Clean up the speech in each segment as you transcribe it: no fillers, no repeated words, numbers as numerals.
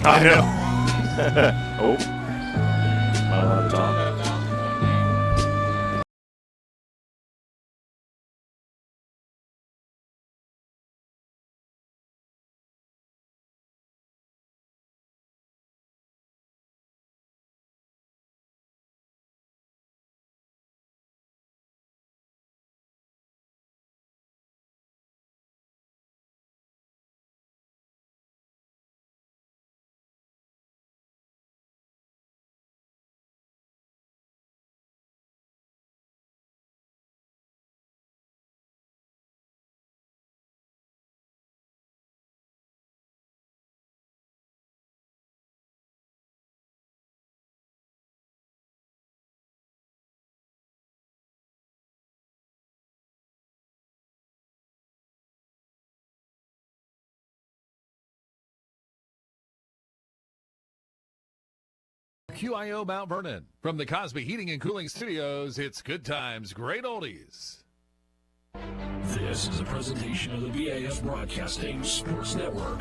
I know. Oh. Not allowed to talk. QIO Mount Vernon. From the Cosby Heating and Cooling Studios, it's Good Times, Great Oldies. This is a presentation of the BAS Broadcasting Sports Network.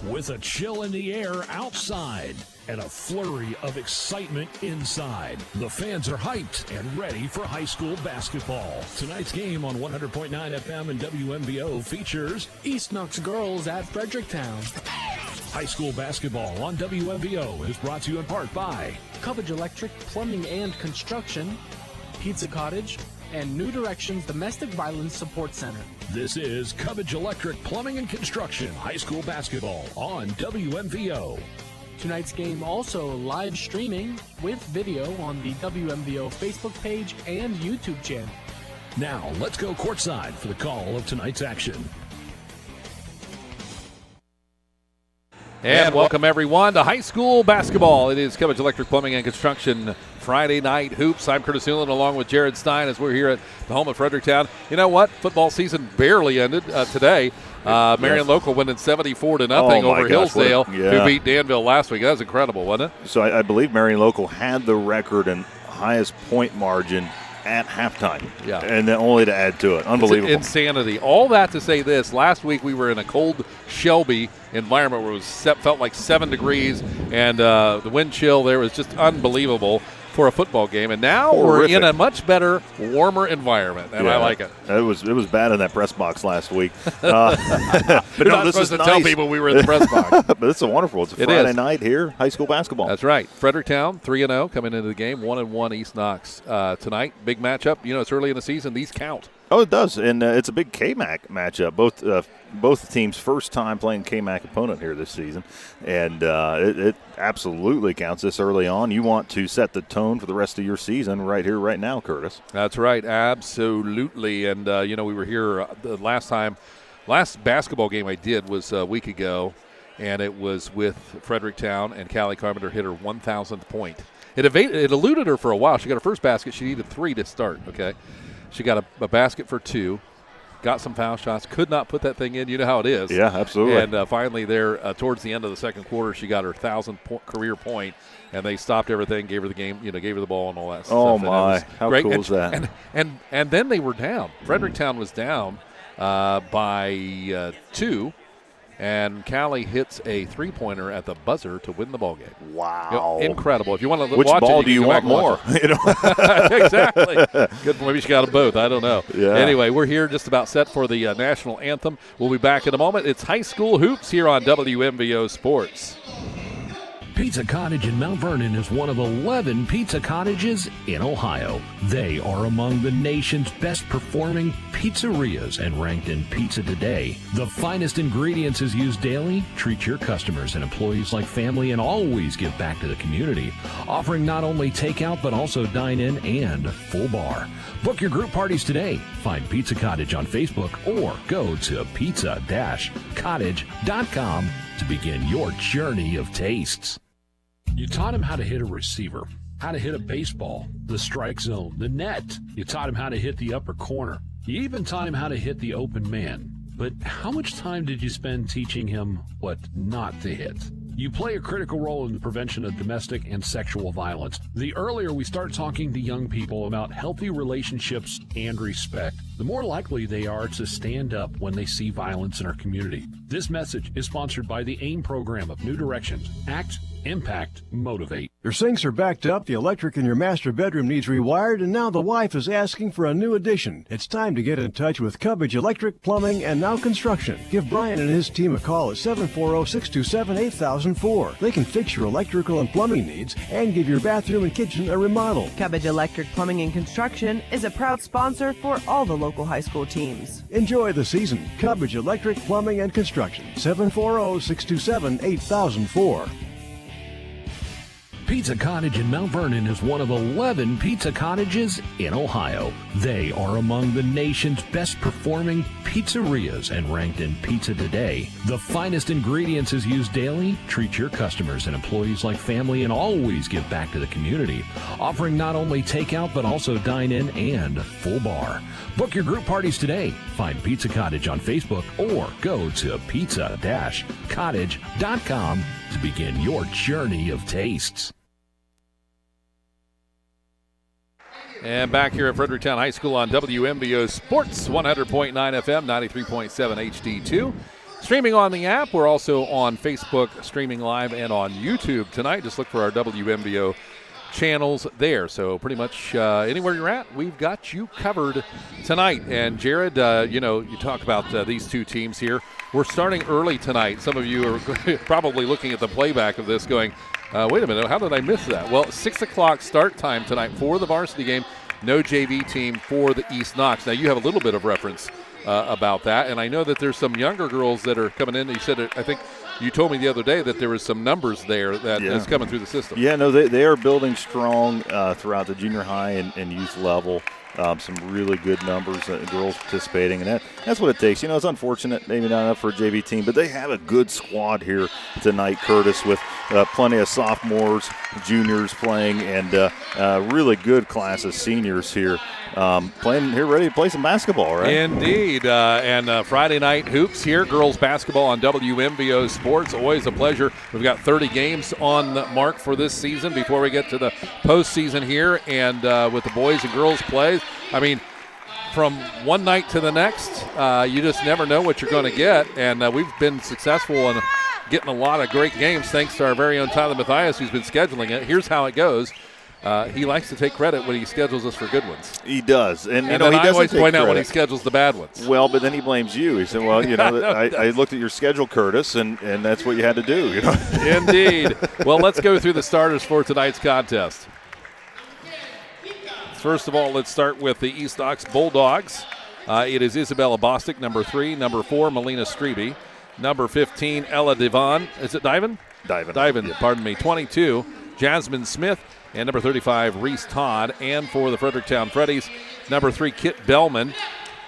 With a chill in the air outside and a flurry of excitement inside, the fans are hyped and ready for high school basketball. Tonight's game on 100.9 FM and WMVO features East Knox girls at Fredericktown. high school basketball on WMVO is brought to you in part by Cubbage Electric Plumbing and Construction, Pizza Cottage, and New Directions Domestic Violence Support Center. This is Cubbage Electric Plumbing and Construction high school basketball on WMVO. Tonight's game also live streaming with video on the WMVO Facebook page and YouTube channel. Now, let's go courtside for the call of tonight's action. And welcome, everyone, to high school basketball. It is Cubbage Electric Plumbing and Construction Friday Night Hoops. I'm Curtis Newland along with Jared Stein as we're here at the home of Fredericktown. You know what? Football season barely ended today. Marion Local winning 74-0 over Hillsdale, who beat Danville last week. That was incredible, wasn't it? So I believe Marion Local had the record and highest point margin at halftime. Yeah. And then only to add to it. Unbelievable. It's insanity. All that to say this, last week we were in a cold Shelby environment where it felt like 7 degrees, and the wind chill there was just unbelievable for a football game. And now we're in a much better, warmer environment, and I like it. It was bad in that press box last week. But no, this is to nice. Tell people we were in the press box. But it's wonderful. It's a Friday night here, high school basketball. That's right. Fredericktown 3-0 coming into the game. 1-1 East Knox tonight. Big matchup. You know, it's early in the season. These count. Oh, it does, and it's a big KMAC matchup. Both teams' first time playing KMAC opponent here this season, and it absolutely counts this early on. You want to set the tone for the rest of your season right here, right now, Curtis. That's right, absolutely. And you know, we were here the last basketball game I did was a week ago, and it was with Fredericktown, and Callie Carpenter hit her 1,000th point. It eluded her for a while. She got her first basket. She needed 3 to start. Okay. She got a basket for 2, got some foul shots, could not put that thing in. You know how it is. Yeah, absolutely. And finally there, towards the end of the second quarter, she got her 1,000th career point, and they stopped everything, gave her the game, gave her the ball and all that stuff. Oh, my. How great. Cool is that? And then they were down. Fredericktown was down by 2. And Callie hits a 3-pointer at the buzzer to win the ball game. Wow. Incredible. If you want to Which watch ball it, do you want more? Exactly. Good. Maybe she got them both. I don't know. Yeah. Anyway, we're here just about set for the national anthem. We'll be back in a moment. It's high school hoops here on WMVO Sports. Pizza Cottage in Mount Vernon is one of 11 pizza cottages in Ohio. They are among the nation's best performing pizzerias and ranked in Pizza Today. The finest ingredients is used daily. Treat your customers and employees like family and always give back to the community. Offering not only takeout but also dine-in and full bar. Book your group parties today. Find Pizza Cottage on Facebook or go to pizza-cottage.com to begin your journey of tastes. You taught him how to hit a receiver, how to hit a baseball, the strike zone, the net. You taught him how to hit the upper corner. You even taught him how to hit the open man. But how much time did you spend teaching him what not to hit? You play a critical role in the prevention of domestic and sexual violence. The earlier we start talking to young people about healthy relationships and respect, the more likely they are to stand up when they see violence in our community. This message is sponsored by the AIM program of New Directions. Act, Impact, Motivate. Your sinks are backed up, the electric in your master bedroom needs rewired, and now the wife is asking for a new addition. It's time to get in touch with Cubbage Electric, Plumbing, and Now Construction. Give Brian and his team a call at 740-627-8004. They can fix your electrical and plumbing needs and give your bathroom and kitchen a remodel. Cubbage Electric, Plumbing, and Construction is a proud sponsor for all the local high school teams. Enjoy the season. Cubbage Electric, Plumbing, and Construction. 740-627-8004. Pizza Cottage in Mount Vernon is one of 11 pizza cottages in Ohio. They are among the nation's best performing pizzerias and ranked in Pizza Today. The finest ingredients is used daily. Treat your customers and employees like family and always give back to the community. Offering not only takeout but also dine-in and full bar. Book your group parties today. Find Pizza Cottage on Facebook or go to pizza-cottage.com to begin your journey of tastes. And back here at Fredericktown High School on WMVO Sports, 100.9 FM, 93.7 HD2. Streaming on the app. We're also on Facebook, streaming live, and on YouTube tonight. Just look for our WMVO channels there. So pretty much anywhere you're at, we've got you covered tonight. And Jared, you talk about these two teams here. We're starting early tonight. Some of you are probably looking at the playback of this going, wait a minute, how did I miss that? Well, 6 o'clock start time tonight for the varsity game. No JV team for the East Knox. Now, you have a little bit of reference about that, and I know that there's some younger girls that are coming in. You said, I think you told me the other day that there was some numbers there that is coming through the system. Yeah, no, they are building strong throughout the junior high and youth level. Some really good numbers, girls participating, and that's what it takes. It's unfortunate, maybe not enough for a JV team, but they have a good squad here tonight, Curtis, with plenty of sophomores, juniors playing, and really good class of seniors here playing here, ready to play some basketball, right? Indeed, and Friday night hoops here, girls basketball on WMVO Sports. Always a pleasure. We've got 30 games on the mark for this season before we get to the postseason here, and with the boys and girls plays. I mean, from one night to the next, you just never know what you're going to get, and we've been successful in getting a lot of great games thanks to our very own Tyler Mathias, who's been scheduling it. Here's how it goes. He likes to take credit when he schedules us for good ones. He does. And he doesn't always point out when he schedules the bad ones. Well, but then he blames you. He said, well, I looked at your schedule, Curtis, and that's what you had to do. Indeed. Well, let's go through the starters for tonight's contest. First of all, let's start with the East Knox Bulldogs. It is Isabella Bostic, number 3. Number 4, Melina Strebe. Number 15, Ella Divan. Is it Divan? Divan, yeah. Pardon me. 22, Jasmine Smith. And number 35, Reese Todd. And for the Fredericktown Freddies, number 3, Kit Bellman.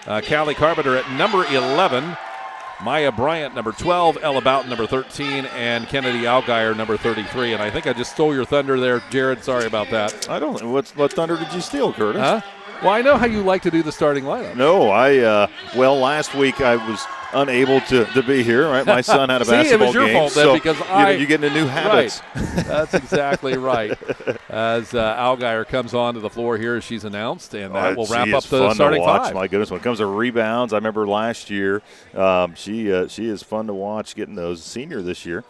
Callie Carpenter at number 11. Maya Bryant, number 12. Ella Boughton, number 13. And Kennedy Algier, number 33. And I think I just stole your thunder there, Jared. Sorry about that. I don't know. What thunder did you steal, Curtis? Huh? Well, I know how you like to do the starting lineup. No, last week I was unable to be here, right? My son had a basketball game. It was your fault then, because you get into new habits. Right. That's exactly right. As Algier comes onto the floor here, she's announced, and that will wrap up the starting five. My goodness, when it comes to rebounds, I remember last year, she is fun to watch getting those. Senior this year.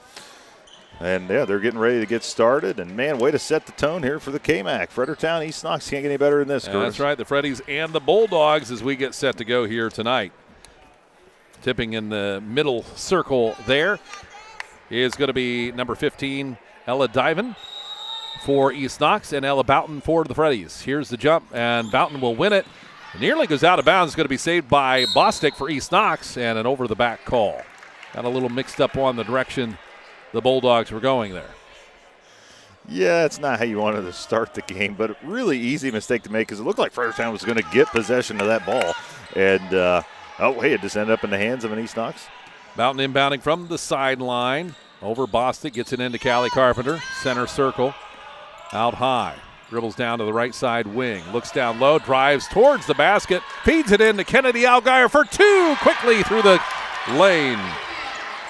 And, yeah, they're getting ready to get started. And, man, way to set the tone here for the KMAC. Fredericktown, East Knox can't get any better than this, Curtis. That's right, the Freddies and the Bulldogs as we get set to go here tonight. Tipping in the middle circle there is going to be number 15, Ella Divan for East Knox, and Ella Boughton for the Freddies. Here's the jump, and Boughton will win it. It nearly goes out of bounds. It's going to be saved by Bostic for East Knox, and an over-the-back call. Got a little mixed up on the direction the Bulldogs were going there. Yeah, that's not how you wanted to start the game, but a really easy mistake to make because it looked like Fredericktown was going to get possession of that ball. And, it just ended up in the hands of an East Knox. Boughton inbounding from the sideline. Over Bostic, gets it into Callie Carpenter. Center circle, out high. Dribbles down to the right side wing. Looks down low, drives towards the basket. Feeds it in to Kennedy Algier for 2. Quickly through the lane.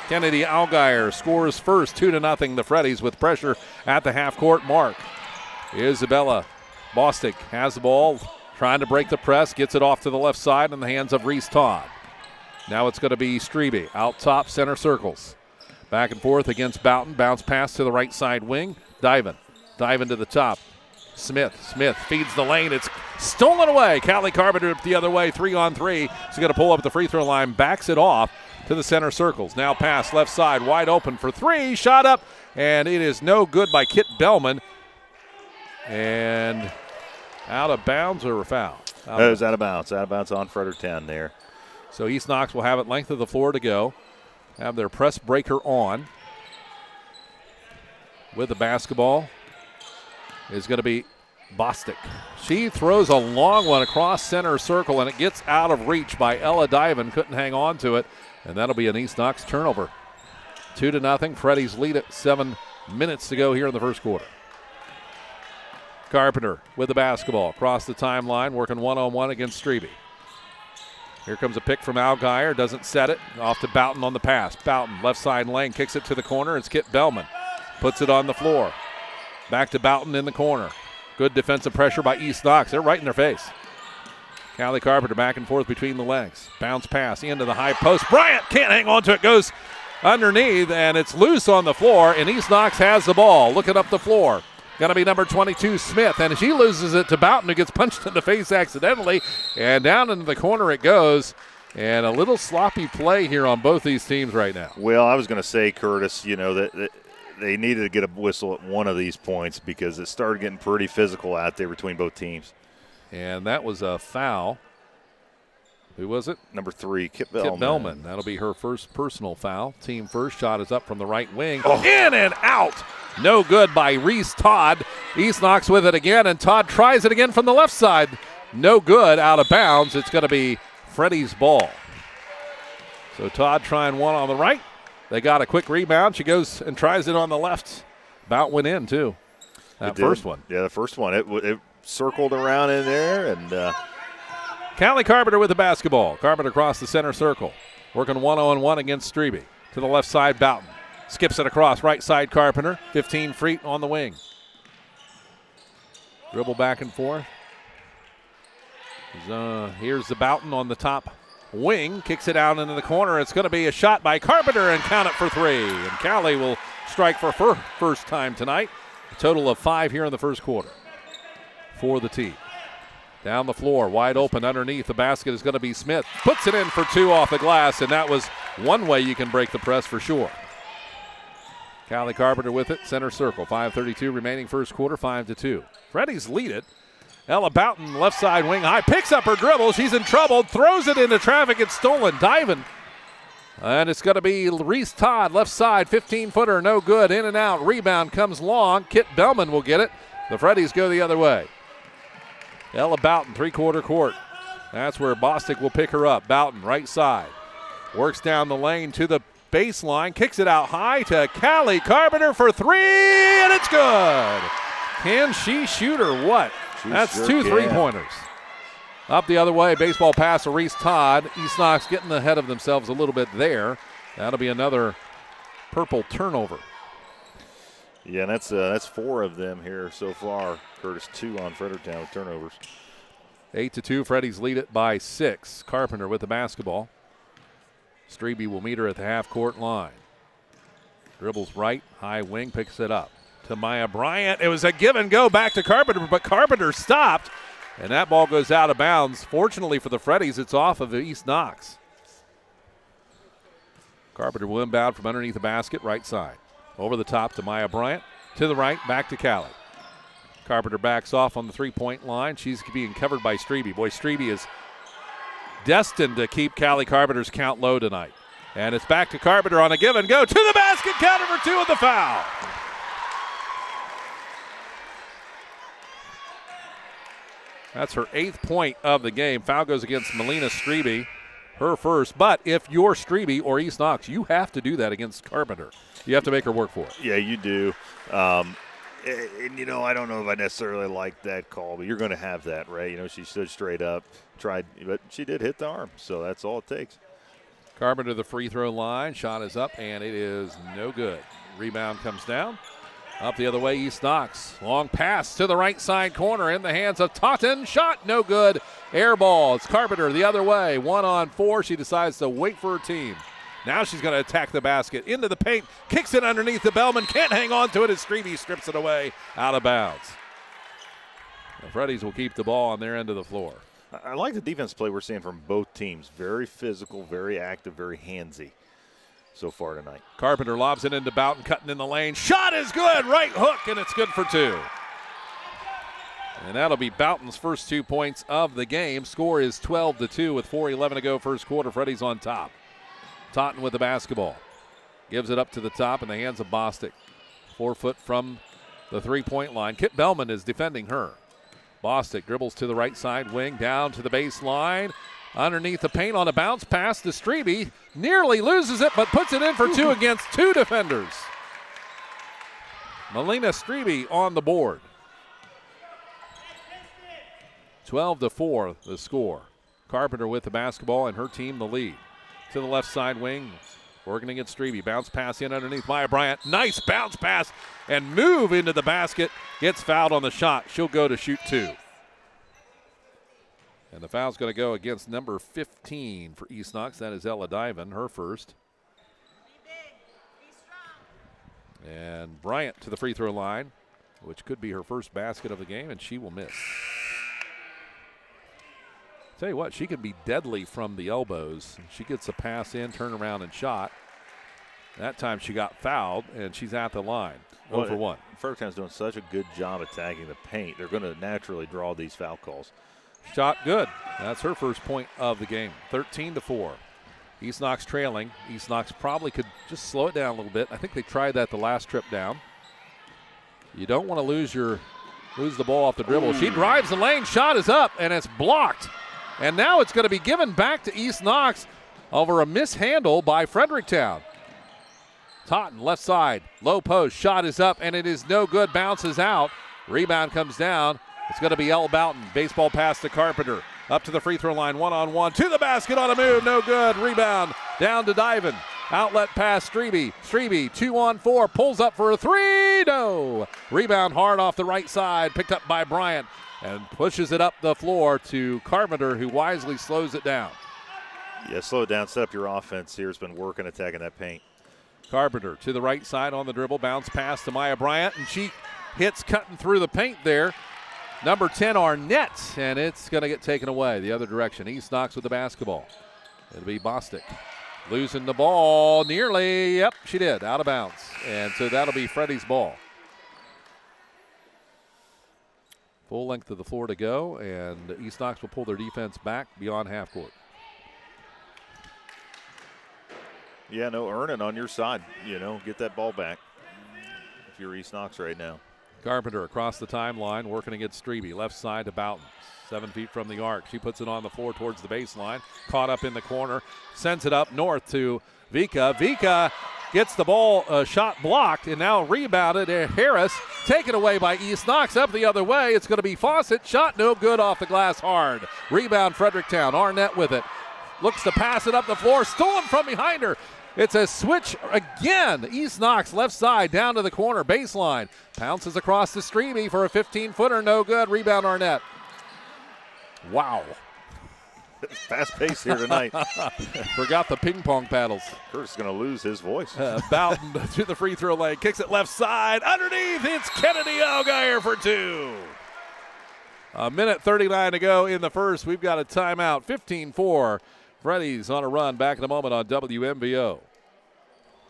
Kennedy Algier scores first, 2-0. The Freddies with pressure at the half-court mark. Isabella Bostic has the ball trying to break the press, gets it off to the left side in the hands of Reese Todd. Now it's going to be Strebe out top, center circles. Back and forth against Boughton. Bounce pass to the right side wing. Diving to the top. Smith feeds the lane. It's stolen away. Callie Carpenter the other way, 3-on-3. She's going to pull up at the free throw line, backs it off to the center circles. Now pass left side, wide open for three. Shot up, and it is no good by Kit Bellman. And out of bounds or a foul? It was out of bounds. Out of bounds on Fredericktown there. So East Knox will have it length of the floor to go. Have their press breaker on. With the basketball is going to be Bostic. She throws a long one across center circle, and it gets out of reach by Ella Diven. Couldn't hang on to it, and that'll be an East Knox turnover. 2-0. Freddy's lead at 7 minutes to go here in the first quarter. Carpenter with the basketball across the timeline, working one-on-one against Strebe. Here comes a pick from Al Geyer, doesn't set it. Off to Boughton on the pass. Boughton, left side lane, kicks it to the corner. It's Kit Bellman. Puts it on the floor. Back to Boughton in the corner. Good defensive pressure by East Knox. They're right in their face. Callie Carpenter back and forth between the legs. Bounce pass into the high post. Bryant can't hang on to it. Goes underneath, and it's loose on the floor, and East Knox has the ball. Looking up the floor. Going to be number 22, Smith, and she loses it to Boughton, who gets punched in the face accidentally, and down into the corner it goes. And a little sloppy play here on both these teams right now. Well, I was going to say, Curtis, that they needed to get a whistle at one of these points because it started getting pretty physical out there between both teams. And that was a foul. Who was it? Number 3, Kit Bellman. Kit Bellman. That'll be her first personal foul. Team first. Shot is up from the right wing. In and out. No good by Reese Todd. East Knox with it again, and Todd tries it again from the left side. No good, out of bounds. It's going to be Freddie's ball. So Todd trying one on the right. They got a quick rebound. She goes and tries it on the left. Bout went in, too. That first one. Yeah, the first one. It circled around in there. And Callie Carpenter with the basketball. Carpenter across the center circle. Working one-on-one against Strebe. To the left side, Boughton. Skips it across, right side Carpenter. 15 feet on the wing. Dribble back and forth. Here's the Boughton on the top wing. Kicks it out into the corner. It's going to be a shot by Carpenter, and count it for 3. And Callie will strike for her first time tonight. A total of 5 here in the first quarter for the team. Down the floor, wide open underneath the basket is going to be Smith. Puts it in for 2 off the glass, and that was one way you can break the press for sure. Callie Carpenter with it, center circle. 5:32 remaining first quarter, 5-2. Freddy's lead it. Ella Boughton, left side wing high, picks up her dribble. She's in trouble, throws it into traffic. It's stolen. Diving. And it's going to be Reese Todd, left side, 15-footer, no good. In and out. Rebound comes long. Kit Bellman will get it. The Freddies go the other way. Ella Boughton, three-quarter court. That's where Bostic will pick her up. Boughton, right side. Works down the lane to the baseline. Kicks it out high to Callie Carpenter for 3, and it's good. Can she shoot or what? That's sure 2 can. 3-pointers. Up the other way, baseball pass to Reese Todd. East Knox getting ahead of themselves a little bit there. That'll be another purple turnover. Yeah, and that's 4 of them here so far. Curtis, 2 on Fredericktown with turnovers. 8-2, Freddy's lead it by 6. Carpenter with the basketball. Strebe will meet her at the half-court line. Dribbles right, high wing, picks it up. To Maya Bryant. It was a give and go back to Carpenter, but Carpenter stopped, and that ball goes out of bounds. Fortunately for the Freddies, it's off of the East Knox. Carpenter will inbound from underneath the basket, right side. Over the top to Maya Bryant. To the right, back to Callie. Carpenter backs off on the three-point line. She's being covered by Strebe. Boy, Strebe is destined to keep Callie Carpenter's count low tonight. And it's back to Carpenter on a give and go. To the basket, counter for 2 with the foul. That's her 8th point of the game. Foul goes against Melina Strebe, her first. But if you're Strebe or East Knox, you have to do that against Carpenter. You have to make her work for it. Yeah, you do. And, I don't know if I necessarily like that call, but you're going to have that, right? She stood straight up, tried, but she did hit the arm, so that's all it takes. Carpenter to the free throw line. Shot is up, and it is no good. Rebound comes down. Up the other way, East Knox. Long pass to the right side corner in the hands of Totten. Shot, no good. Air ball. It's Carpenter the other way. 1-on-4. She decides to wait for her team. Now she's going to attack the basket. Into the paint. Kicks it underneath the Bellman. Can't hang on to it as Strebe strips it away. Out of bounds. The Freddies will keep the ball on their end of the floor. I like the defense play we're seeing from both teams. Very physical, very active, very handsy so far tonight. Carpenter lobs it into Boughton, cutting in the lane. Shot is good. Right hook, and it's good for 2. And that'll be Boughton's first 2 points of the game. Score is 12-2 with 4:11 to go first quarter. Freddy's on top. Totten with the basketball. Gives it up to the top in the hands of Bostic. 4 foot from the three-point line. Kit Bellman is defending her. Bostic dribbles to the right side wing, down to the baseline. Underneath the paint on a bounce pass to Strebe. Nearly loses it, but puts it in for 2 against 2 defenders. Melina Strebe on the board. 12-4 the score. Carpenter with the basketball and her team the lead. To the left side wing, working against Strebe. Bounce pass in underneath Maya Bryant. Nice bounce pass and move into the basket. Gets fouled on the shot. She'll go to shoot 2. And the foul's going to go against number 15 for East Knox. That is Ella Diven, her first. And Bryant to the free throw line, which could be her first basket of the game, and she will miss. Tell you what, she can be deadly from the elbows. She gets a pass in, turn around, and shot. That time she got fouled, and she's at the line. 0 for 1. Fredericktown's doing such a good job attacking the paint. They're going to naturally draw these foul calls. Shot good. That's her first point of the game. 13-4. East Knox trailing. East Knox probably could just slow it down a little bit. I think they tried that the last trip down. You don't want to lose the ball off the dribble. She drives the lane. Shot is up, and it's blocked. And now it's going to be given back to East Knox over a mishandle by Fredericktown. Totten, left side, low post. Shot is up, and it is no good. Bounces out. Rebound comes down. It's going to be L. Boughton. Baseball pass to Carpenter. Up to the free throw line, 1-on-1. To the basket on a move. No good. Rebound down to Diven. Outlet pass, Strebe. Strebe, 2-on-4. Pulls up for a 3. No. Rebound hard off the right side. Picked up by Bryant. And pushes it up the floor to Carpenter, who wisely slows it down. Yeah, slow it down. Set up your offense here. Has been working attacking that paint. Carpenter to the right side on the dribble. Bounce pass to Maya Bryant. And she hits cutting through the paint there. Number 10, Arnett, and it's going to get taken away the other direction. East Knox with the basketball. It'll be Bostic. Losing the ball nearly. Yep, she did. Out of bounds. And so that'll be Freddie's ball. Full length of the floor to go, and East Knox will pull their defense back beyond half court. Yeah, no, earn it on your side. Get that ball back if you're East Knox right now. Carpenter across the timeline, working against Strebe. Left side to Boughton. 7 feet from the arc. She puts it on the floor towards the baseline. Caught up in the corner. Sends it up north to Vika. Vika gets the ball shot blocked and now rebounded. Harris taken away by East Knox. Up the other way. It's going to be Fawcett. Shot no good off the glass hard. Rebound Fredericktown. Arnett with it. Looks to pass it up the floor. Stolen from behind her. It's a switch again. East Knox left side down to the corner baseline. Pounces across the Strebe for a 15-footer. No good. Rebound Arnett. Wow. Fast pace here tonight. Forgot the ping pong paddles. Kurt's going to lose his voice. Boughton to the free throw line. Kicks it left side. Underneath. It's Kennedy Allgaier for 2. A minute 39 to go in the first. We've got a timeout. 15-4. Freddy's on a run. Back in a moment on WMVO.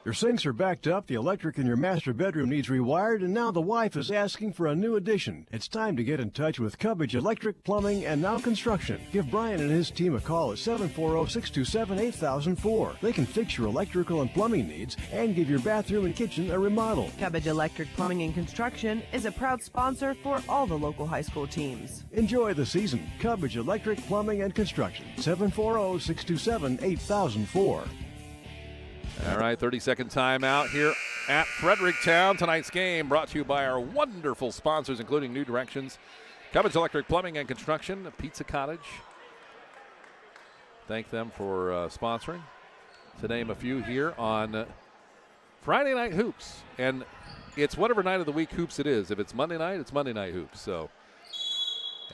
Your sinks are backed up, the electric in your master bedroom needs rewired, and now the wife is asking for a new addition. It's time to get in touch with Cubbage Electric, Plumbing, and Now Construction. Give Brian and his team a call at 740-627-8004. They can fix your electrical and plumbing needs and give your bathroom and kitchen a remodel. Cubbage Electric Plumbing and Construction is a proud sponsor for all the local high school teams. Enjoy the season. Cubbage Electric, Plumbing, and Construction. 740-627-8004. All right, 30-second timeout here at Fredericktown. Tonight's game brought to you by our wonderful sponsors, including New Directions, Cubbage Electric Plumbing and Construction, Pizza Cottage. Thank them for sponsoring. To name a few here on Friday Night Hoops. And it's whatever night of the week hoops it is. If it's Monday night, it's Monday night hoops. So,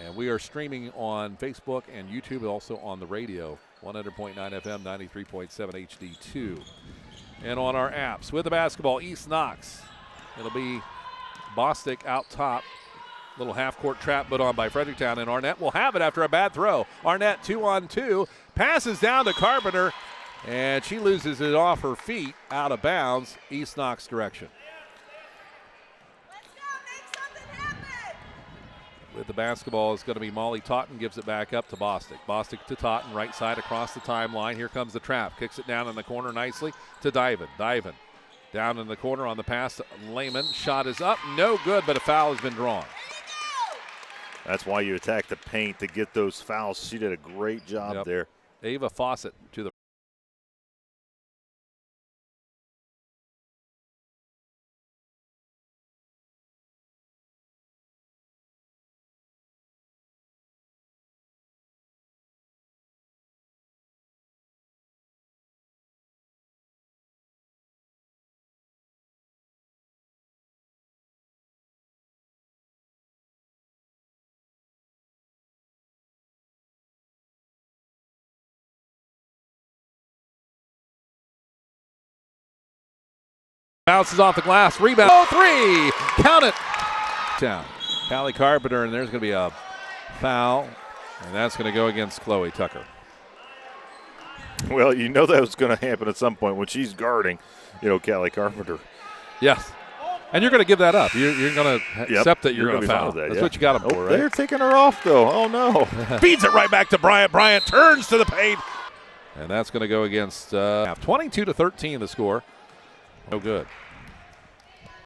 and we are streaming on Facebook and YouTube, also on the radio, 100.9 FM, 93.7 HD2. And on our apps. With the basketball, East Knox. It'll be Bostic out top. Little half-court trap put on by Fredericktown, and Arnett will have it after a bad throw. Arnett 2-on-2, passes down to Carpenter, and she loses it off her feet, out of bounds, East Knox direction. With the basketball is going to be Molly Totten, gives it back up to Bostic. Bostic to Totten, right side across the timeline. Here comes the trap. Kicks it down in the corner nicely to Diven. Diven down in the corner on the pass. Lehman, shot is up, no good, but a foul has been drawn. That's why you attack the paint to get those fouls. She did a great job there. Ava Fawcett to the bounces off the glass, rebound, 3, count it, down. Callie Carpenter, and there's going to be a foul, and that's going to go against Chloe Tucker. Well, you know that was going to happen at some point when she's guarding, Callie Carpenter. Yes, and you're going to give that up. You're going to accept that you're going to foul. That's what you got them for, right? They're taking her off, though. Oh, no. Feeds it right back to Bryant. Bryant turns to the paint, and that's going to go against 22-13 the score. No good.